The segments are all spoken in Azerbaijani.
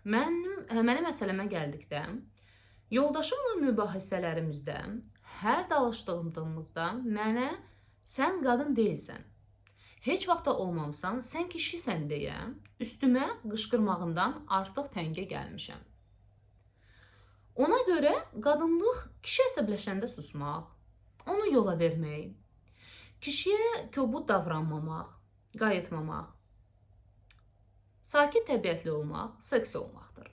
Mənim məsələmə gəldikdə, yoldaşımla mübahisələrimizdə, hər danışdığımızda mənə sən qadın deyilsən, heç vaxt da olmamısan, sən kişisən deyə üstümə qışqırmağından artıq təngə gəlmişəm. Ona görə qadınlıq kişi əsəbləşəndə susmaq, onu yola vermək, kişiyə kobud davranmamaq, qayıtmamaq, sakit təbiətli olmaq, seksi olmaqdır.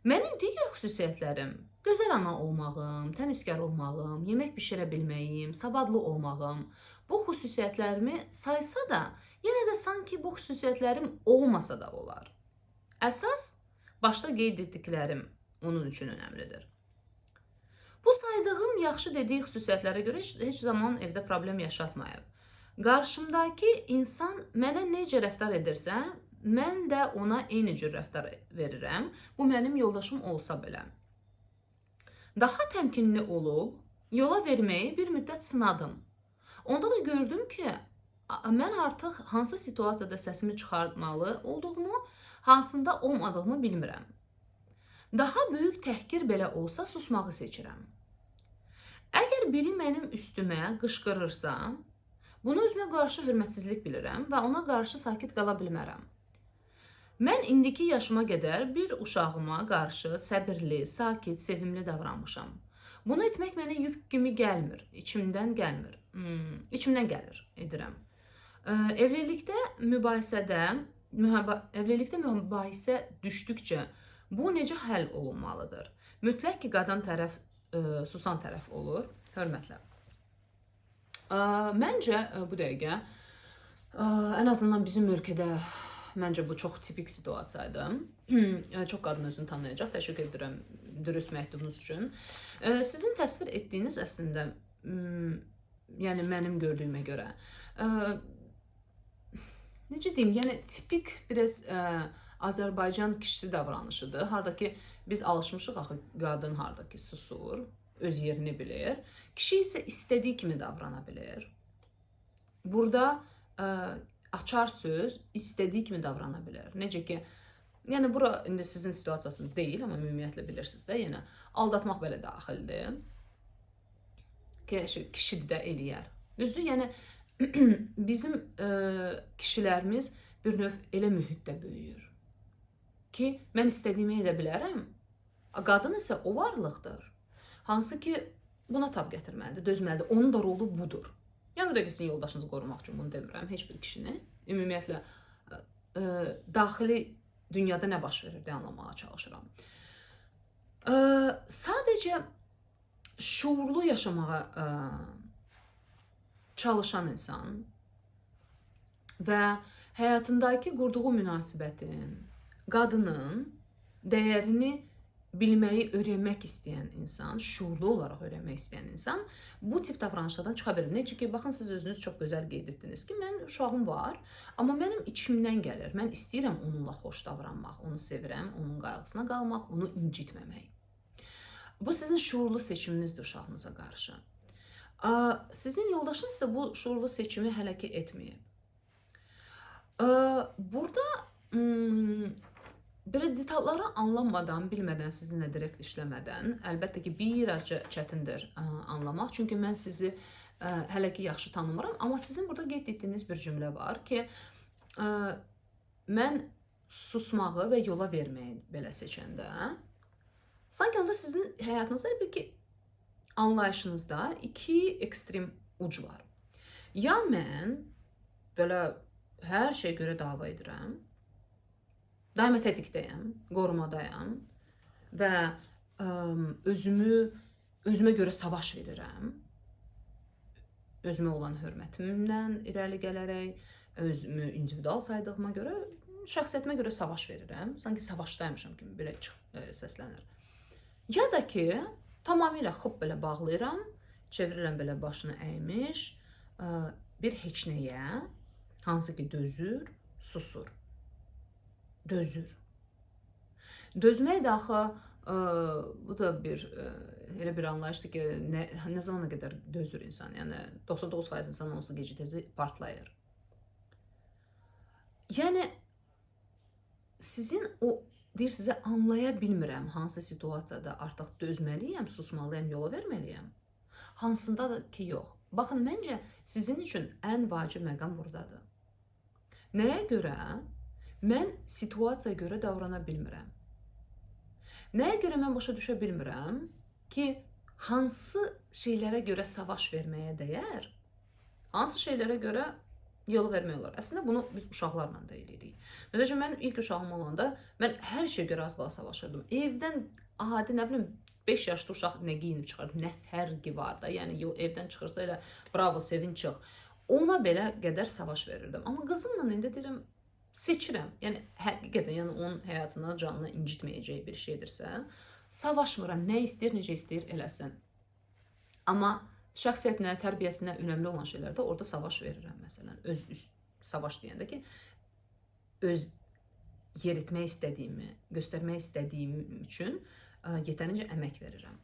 Mənim digər xüsusiyyətlərim gözəl ana olmağım, təmizkar olmağım, yemək bişirə bilməyim, savadlı olmağım. Bu xüsusiyyətlərimi saysa da, yenə də sanki bu xüsusiyyətlərim olmasa da olar. Əsas başda qeyd etdiklərim onun üçün önəmlidir. Bu saydığım yaxşı dediyi xüsusiyyətlərə görə heç zaman evdə problem yaşatmayıb. Qarşımdakı insan mənə necə rəftar edirsə, mən də ona eyni cür rəftar verirəm. Bu mənim yoldaşım olsa belə. Daha təmkinli olub, yola verməyi bir müddət sınadım. Onda da gördüm ki, mən artıq hansı situasiyada səsimi çıxartmalı olduğumu, hansında olmadığımı bilmirəm. Daha böyük təhqir belə olsa susmağı seçirəm. Əgər biri mənim üstümə qışqırırsa, bunu özümə qarşı hörmətsizlik bilirəm və ona qarşı sakit qala bilmərəm. Mən indiki yaşıma qədər bir uşağıma qarşı səbirli, sakit, sevimli davranmışam. Bunu etmək mənə yük kimi gəlmir, içimdən gəlmir. İçimdən gəlir, edirəm. Evlilikdə mübahisə düşdükcə bu necə həll olunmalıdır? Mütləq ki, qadın tərəf susan tərəf olur. Hörmətlə. Məncə bu dəqiqə ən azından bizim ölkədə məncə bu çox tipik situasiyadır. Çox qadın özünü tanıyacaq. Təşəkkür edirəm dürüst məktubunuz üçün. Sizin təsvir etdiyiniz əslində, yəni mənim gördüyümə görə, necə deyim, yəni tipik biraz Azərbaycan kişisi davranışıdır. Hardakı biz alışmışıq axı qadın hardakı susur, öz yerini bilir. Kişi isə istədiyi kimi davrana bilir. Burada açar söz istədiyi kimi davrana bilər. Necə ki, yəni bura indi sizin situasiyasında deyil, amma ümumiyyətlə bilirsiniz də, yəni aldatmaq belə daxildir. Kişi də eləyər. Düzdür, yəni bizim kişilərimiz bir növ elə mühitdə böyüyür ki, mən istədiyimi edə bilərəm. Qadın isə o varlıqdır. Hansı ki, buna tab gətirməlidir, dözməlidir. Onun da rolu budur. Yəni, bu da ki, sizin yoldaşınızı qorumaq üçün bunu demirəm, heç bir kişini. Ümumiyyətlə, daxili dünyada nə baş verir deyə anlamağa çalışıram. Sadəcə şuurlu yaşamağa çalışan insan və həyatındakı qurduğu münasibətin, qadının dəyərini bilməyi öyrənmək istəyən insan, şuurlu olaraq öyrənmək istəyən insan bu tip davranışlardan çıxa bilir. Necə ki, baxın, siz özünüz çox gözəl qeyd etdiniz ki, mən uşağım var, amma mənim içimdən gəlir. Mən istəyirəm onunla xoş davranmaq, onu sevirəm, onun qayğısına qalmaq, onu incitməmək. Bu sizin şuurlu seçiminizdir uşağınıza qarşı. Sizin yoldaşınız isə bu şuurlu seçimi hələ ki etməyib. Burada belə detalları anlamadan, bilmədən, sizinlə direkt işləmədən, əlbəttə ki, birazca çətindir anlamaq. Çünki mən sizi hələ ki yaxşı tanımıram. Amma sizin burada qeyd etdiyiniz bir cümlə var ki, mən susmağı və yola verməyi belə seçəndə, sanki onda sizin həyatınızda bir ki, anlayışınızda iki ekstrem uc var. Ya mən belə hər şey görə dava edirəm, daima tətikdəyəm, qorumadayam və özümə görə savaş verirəm. Özümə olan hörmətimdən irəli gələrək, özümü individual saydığıma görə, şəxsiyyətimə görə savaş verirəm. Sanki savaşdaymışam kimi belə səslənir. Ya da ki, tamamilə xıb belə bağlayıram, çevirirəm belə başını əymiş, bir heç nəyə, hansı ki dözür, susur. Dözür. Dözmək də axı, bu da elə bir anlayışdır ki, nə zamana qədər dözür insan, yəni 99% insan onsuz da gecə-tezə partlayır. Yəni, sizin o deyir sizə anlaya bilmirəm hansı situasiyada artıq dözməliyəm, susmalıyam, yola verməliyəm. Hansında da ki, yox. Baxın, məncə sizin üçün ən vacib məqam buradadır. Nəyə görə mən situasiyaya görə davrana bilmirəm? Nəyə görə mən başa düşə bilmirəm ki, hansı şeylərə görə savaş verməyə dəyər, hansı şeylərə görə yol vermək olar. Əslində bunu biz uşaqlarla da eləyirik. Məsələn, mən ilk uşağım olanda mən hər şeyə görə az qala savaşırdım. Evdən adi, nə bilim, 5 yaşlı uşaq nə geyinib çıxardı, nə fərqi var da. Yəni evdən çıxırsa elə bravo, sevin çıx. Ona belə qədər savaş verirdim. Amma qızımla indi deyirəm, seçirəm. Yəni həqiqətən, yəni onun həyatına, canına incitməyəcəyi bir şeydirsə, savaşmıram. Nə istəyir, necə istəyir eləsin. Amma şəxsiyyətinə, tərbiyəsinə önəmli olan şeylərdə orada savaş verirəm. Məsələn, savaş deyəndə ki, öz yeritmək istədiyimi, göstərmək istədiyim üçün yetərincə əmək verirəm.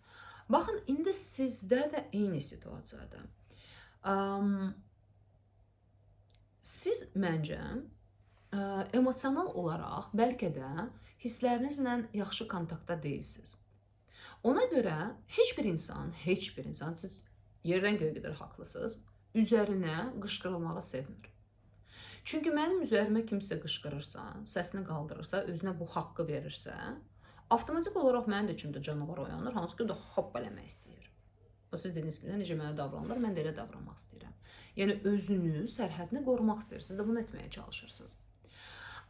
Baxın, indi sizdə də eyni situasiyadır. Siz məncə emosional olaraq bəlkə də hisslərinizlə yaxşı kontaktda deyilsiniz. Ona görə heç bir insan, siz yerdən göyə qədər haqlısınız, üzərinə qışqırılmağı sevmir. Çünki mənim üzərimə kimsə qışqırırsa, səsini qaldırırsa, özünə bu haqqı verirsə, avtomatik olaraq mənim də içimdə canavar oyanır, hansı ki, o da hop eləmək istəyir. O siz dediniz ki, necə mənə davranırlar, mən də elə davranmaq istəyirəm. Yəni, özünü, sərhədini qorumaq istəyir, siz də bunu etməyə çalışırsınız.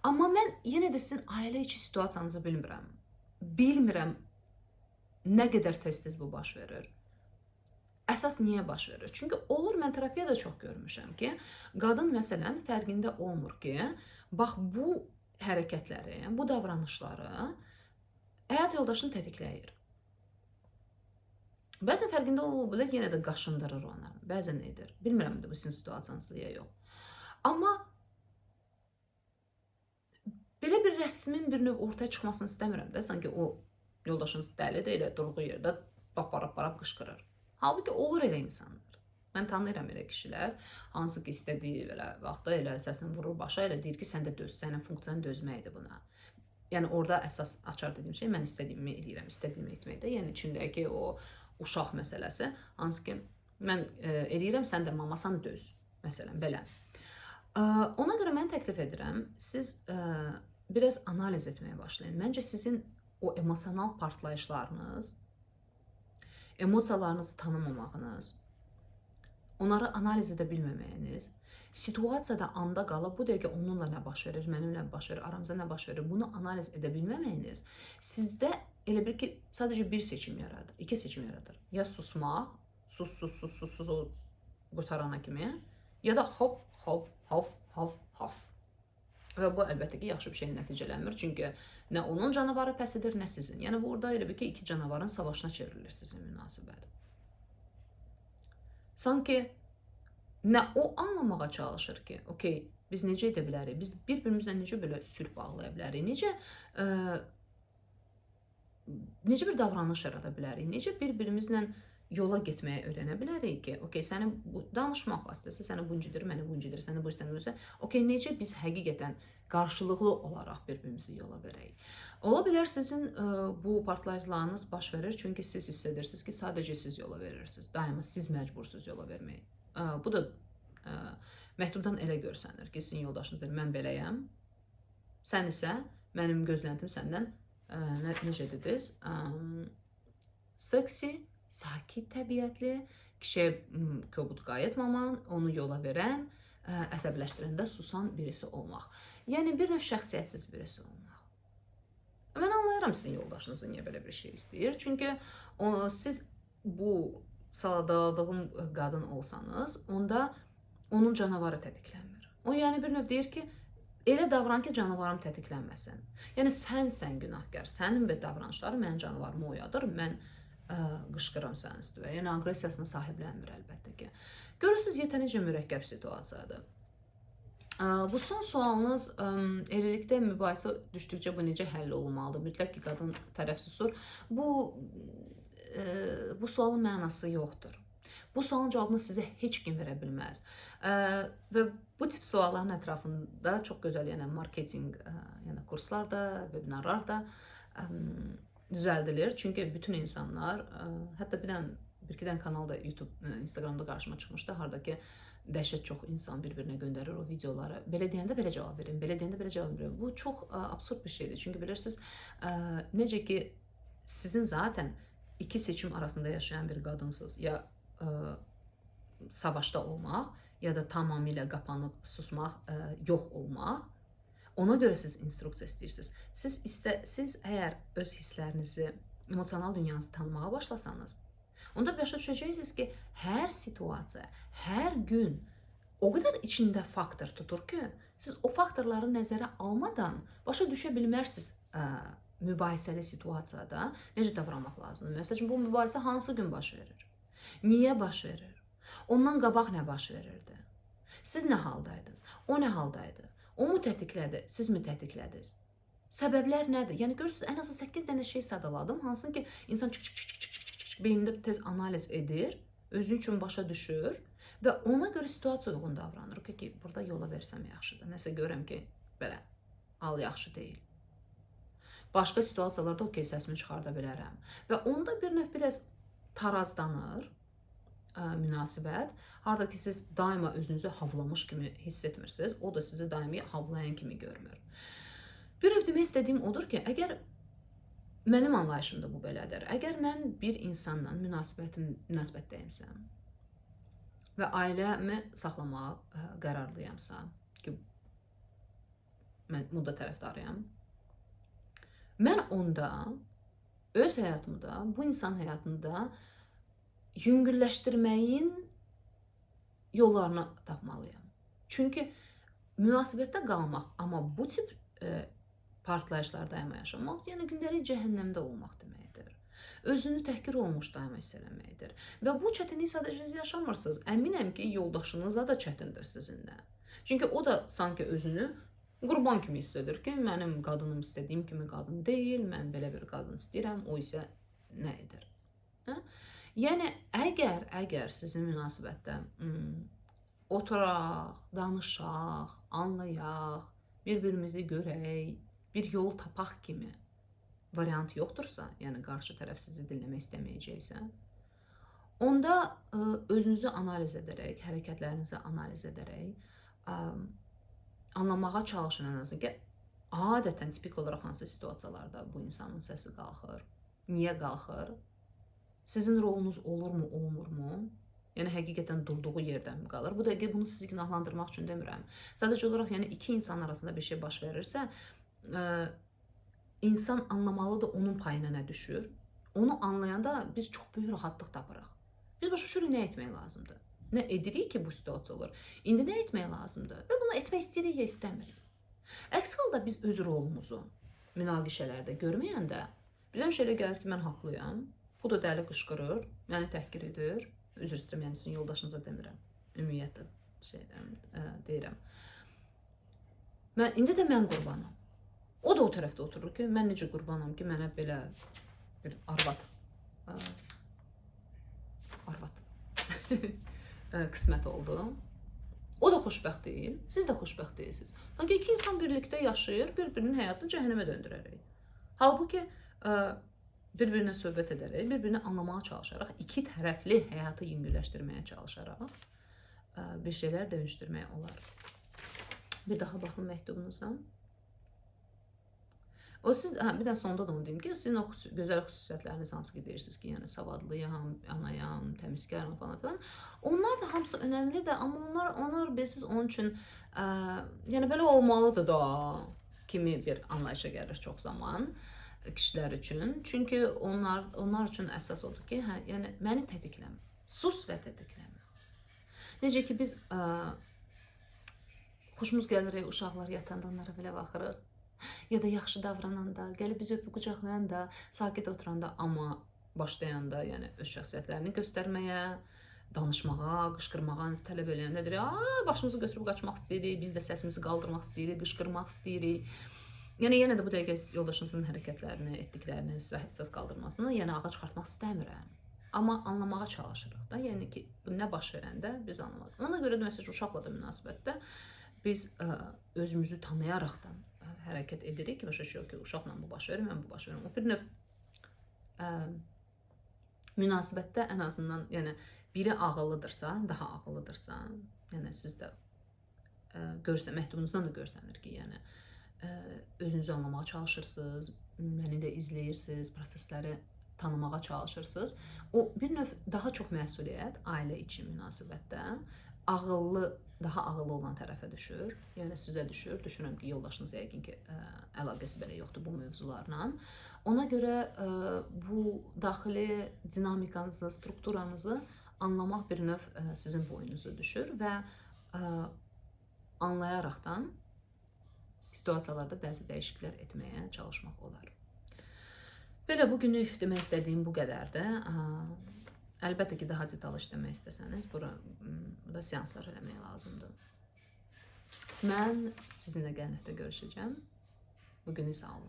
Amma mən yenə də sizin ailə içi situasiyanızı bilmirəm. Bilmirəm nə qədər tez-tez bu baş verir. Əsas niyə baş verir? Çünki olur, mən terapiyada çox görmüşəm ki, qadın məsələn fərqində olmur ki, bax bu hərəkətləri, bu davranışları həyat yoldaşını tətikləyir. Bəzən fərqində olub bilə, yenə də qaşındırır ona. Bəzən edir. Bilmirəm də bu sizin situasiyanızda ya yox. Amma belə bir rəsmin bir növ ortaya çıxmasını istəmirəm də. Sanki o yoldaşınız dəli də elə durduğu yerdə barab qışqırır. Halbuki olur elə insanlar. Mən tanıyıram elə kişilər, hansı ki istədiyi belə vaxtda elə səsini vurur başa, elə deyir ki, sən də döz, sənin funksiyanın dözməkdir buna. Yəni orada əsas açar dediyim şey, mən istədiyimi eləyirəm, istədiyimi etməkdə. Yəni içindəki o uşaq məsələsi, hansı ki mən eləyirəm, sən də mamasan döz, məsələn, belə. Ona görə mən təklif edirəm, siz biraz analiz etməyə başlayın. Məncə sizin o emosional partlayışlarınız, emosiyalarınızı tanımamağınız, onları analiz edə bilməməyiniz, situasiyada anda qalıb bu dəqiqə onunla nə baş verir, mənimlə nə baş verir, aramızda nə baş verir, bunu analiz edə bilməməyiniz sizdə elə bir ki, sadəcə bir seçim yaradır, iki seçim yaradır. Ya susmaq, sus o qurtarana kimi, ya da hop, hop, hop, hop, hop. Və bu əlbəttə ki, yaxşı bir şey nəticələnmir. Çünki nə onun canavarı pəsidir, nə sizin. Yəni, burada elə bir ki, iki canavarın savaşına çevrilir sizin münasibət. Sanki nə o anlamağa çalışır ki, okey, biz necə edə bilərik, biz bir-birimizlə necə belə sülh bağlaya bilərik, necə bir davranış yarada bilərik, necə bir-birimizlə yola getməyə öyrənə bilərik ki, okey, səni danışmaq vasitəsi, səni bu incidir, məni bu incidir, səni bu istəmirsə, okey, necə biz həqiqətən qarşılıqlı olaraq bir-birimizi yola verək. Ola bilər sizin bu partlayışlarınız baş verir, çünki siz hiss edirsiniz ki, sadəcə siz yola verirsiniz, daima siz məcbursunuz yola verməyə. Bu da məktubdan elə görsənir ki, sizin yoldaşınız deyir, mən beləyəm, sən isə, mənim gözləntim səndən, necə dediniz, seksi, sakit təbiətli, kişiyə kobud qayıtmaman, onu yola verən, əsəbləşdirəndə susan birisi olmaq. Yəni, bir növ şəxsiyyətsiz birisi olmaq. Mən anlayıram sizin yoldaşınızın niyə belə bir şey istəyir. Çünki siz bu sadaladığım qadın olsanız, onda onun canavarı tətiklənmir. O, yəni bir növ deyir ki, elə davran ki, canavarım tətiklənməsin. Yəni, sən günahkar, sənin bir davranışları mənim canavarımı oyadır, mən qışqıram sənin üstüvə. Yəni, aqressiyasına sahiblənmir əlbəttə ki. Görürsünüz, yetərincə mürəkkəb situasiyadır. Bu son sualınız, evlilikdə mübahisə düşdükcə bu necə həll olunmalıdır? Mütləq ki, qadın tərəf susur. Bu sualın mənası yoxdur. Bu sualın cavabını sizə heç kim verə bilməz. Və Bu tip sualların ətrafında çox gözəl, yəni marketinq, yəni kurslar da, vebinarlar da düzəldilir. Çünki bütün insanlar, hətta bir-iki dənə kanal da YouTube, Instagramda qarşıma çıxmışdı, hardakı dəhşət çox insan bir-birinə göndərir o videoları. Belə deyəndə belə cavab verin, belə deyəndə belə cavab verin. Bu çox absurd bir şeydir. Çünki bilirsiniz, necə ki sizin zaten iki seçim arasında yaşayan bir qadınsınız. Ya savaşda olmaq, ya da tamamilə qapanıb susmaq, yox olmaq. Ona görə siz instruksiya istəyirsiniz. Siz əgər öz hisslərinizi, emosional dünyanızı tanımağa başlasanız, onda başa düşəcəksiniz ki, hər situasiya, hər gün o qədər içində faktor tutur ki, siz o faktorları nəzərə almadan başa düşə bilmərsiniz mübahisəli situasiyada necə davranmaq lazımdır. Məsələn, bu mübahisə hansı gün baş verir? Niyə baş verir? Ondan qabaq nə baş verirdi? Siz nə haldaydınız? O nə haldaydı? O mu tətiklədi? Siz mi tətiklədiniz? Səbəblər nədir? Yəni görürsünüz, ən azı 8 dənə şey sadaladım. Hansın ki, insan beynində tez analiz edir, özü üçün başa düşür və ona görə situasiya uyğun davranır ki, burada yola versəm yaxşıdır. Nəsə görəm ki, belə, al yaxşı deyil. Başqa situasiyalarda okey, səsimi çıxarda bilərəm. Və onda bir növ biraz tarazlanır münasibət. Harada ki, siz daima özünüzü havlamış kimi hiss etmirsiniz, o da sizi daimi havlayan kimi görmür. Bir növ demək istədiyim odur ki, əgər mənim anlayışımda bu belədir. Əgər mən bir insanla münasibətdəyimsəm və ailəmi saxlamağa qərarlıyamsa, ki, mən bunda tərəfdarıyam, mən onda öz həyatımda, bu insan həyatında yüngülləşdirməyin yollarını tapmalıyam. Çünki münasibətdə qalmaq, amma bu tip partlayışlar daima yaşamaq, yəni gündəlik cəhənnəmdə olmaq deməkdir. Özünü təhqir olmuş daima hiss eləməkdir. Və bu çətinliyi sadəcə siz yaşamırsınız. Əminəm ki, yoldaşınızla da çətindir sizinlə. Çünki o da sanki özünü qurban kimi hiss edir ki, mənim qadınım istədiyim kimi qadın deyil, mən belə bir qadın istəyirəm, o isə nə edir? Hə? Yəni, əgər sizin münasibətdə oturaq, danışaq, anlayaq, bir-birimizi görək, bir yol tapaq kimi variant yoxdursa, yəni qarşı tərəf sizi dinləmək istəməyəcəksə, onda özünüzü analiz edərək, hərəkətlərinizi analiz edərək, anlamağa çalışın ən azı ki, adətən tipik olaraq hansı situasiyalarda bu insanın səsi qalxır, niyə qalxır, sizin rolunuz olurmu, olmurmu? Yəni, həqiqətən durduğu yerdən mi qalır? Bu dəqiqə bunu sizi günahlandırmaq üçün demirəm. Sadəcə olaraq, yəni, iki insan arasında bir şey baş verirsə, insan anlamalıdır onun payına nə düşür. Onu anlayanda biz çox böyük rahatlıq tapırıq. Biz başa düşürük nə etmək lazımdır. Nə edirik ki, bu situasiya olur. İndi nə etmək lazımdır? Və bunu etmək istəyirik ya istəmirik. Əks halda biz öz rolumuzu münaqişələrdə görməyəndə birdən şeylə gəlir ki, mən haqlıyam. Bu da dəli qışqırır, məni təhqir edir. Üzr istəyirəm, yəni sizin yoldaşınıza demirəm. Ümumiyyətlə deyirəm. İndi də mən qurbanam. O da o tərəfdə oturur ki, mən necə qurbanam ki, mənə belə bir arvad qismət oldu. O da xoşbəxt deyil, siz də xoşbəxt deyilsiniz. Sanki iki insan birlikdə yaşayır, bir-birinin həyatını cəhənnəmə döndürərək. Halbuki bir-birinə söhbət edərək, bir-birini anlamağa çalışaraq, iki tərəfli həyatı yüngülləşdirməyə çalışaraq bir şeylər dönüşdürmək olar. Bir daha baxın məktubunuza. Bir də sonda da onu deyim ki, sizin o gözəl xüsusiyyətləriniz hansı ki deyirsiniz ki, yəni savadlıyam, anayam, təmizkaram falan filan. Onlar da hamısı önəmlidir, amma onlar bilirsiniz onun üçün, yəni belə olmalıdır da kimi bir anlayışa gəlir çox zaman kişilər üçün. Çünki onlar üçün əsas odur ki, yəni məni tətikləmə, sus və tətikləmə. Necə ki biz xoşumuz gəlirik, uşaqlar yatanda onlara belə baxırıq. Ya da yaxşı davrananda, gəlib bizi öpüb qucaqlayanda, sakit oturanda, amma başlayanda, yəni öz şəxsiyyətlərini göstərməyə, danışmağa, qışqırmağa tələb eləyəndə deyir, başımızı götürüb qaçmaq istəyirik, biz də səsimizi qaldırmaq istəyirik, qışqırmaq istəyirik. Yəni, yenə də bu dəqiqə yoldaşınızın hərəkətlərini, etdiklərini, sizə həssas qaldırmasını, yəni ağa çıxartmaq istəmirəm. amma anlamağa çalışırıq da. Yəni ki, bu nə baş verəndə biz anlamalıyıq. Ona görə də məsələn uşaqla da münasibətdə biz özümüzü tanıyaraqdan hərəkət edirik ki, başa düşürük ki, uşaqla bu baş verir, mən bu baş verirəm. O bir növ münasibətdə ən azından, yəni biri ağıllıdırsa, daha ağıllıdırsa, yəni siz də məktubunuzdan da görsənir ki, yəni özünüzü anlamağa çalışırsınız, məni də izləyirsiniz, prosesləri tanımağa çalışırsınız. O bir növ daha çox məsuliyyət ailə içi münasibətdə daha ağıllı olan tərəfə düşür. Yəni sizə düşür. Düşünürəm ki, yoldaşınız yəqin ki, əlaqəsi belə yoxdur bu mövzularla. Ona görə bu daxili dinamikanızı, strukturanızı anlamaq bir növ sizin boynunuza düşür və anlayaraqdan situasiyalarda bəzi dəyişikliklər etməyə çalışmaq olar. Belə bugünlük demək istədiyim bu qədərdir. Əlbəttə ki, daha detal işləmək istəsəniz, burada seanslar eləmək lazımdır. Mən sizinlə gəlin həftə görüşəcəm. Bugünü sağ olun.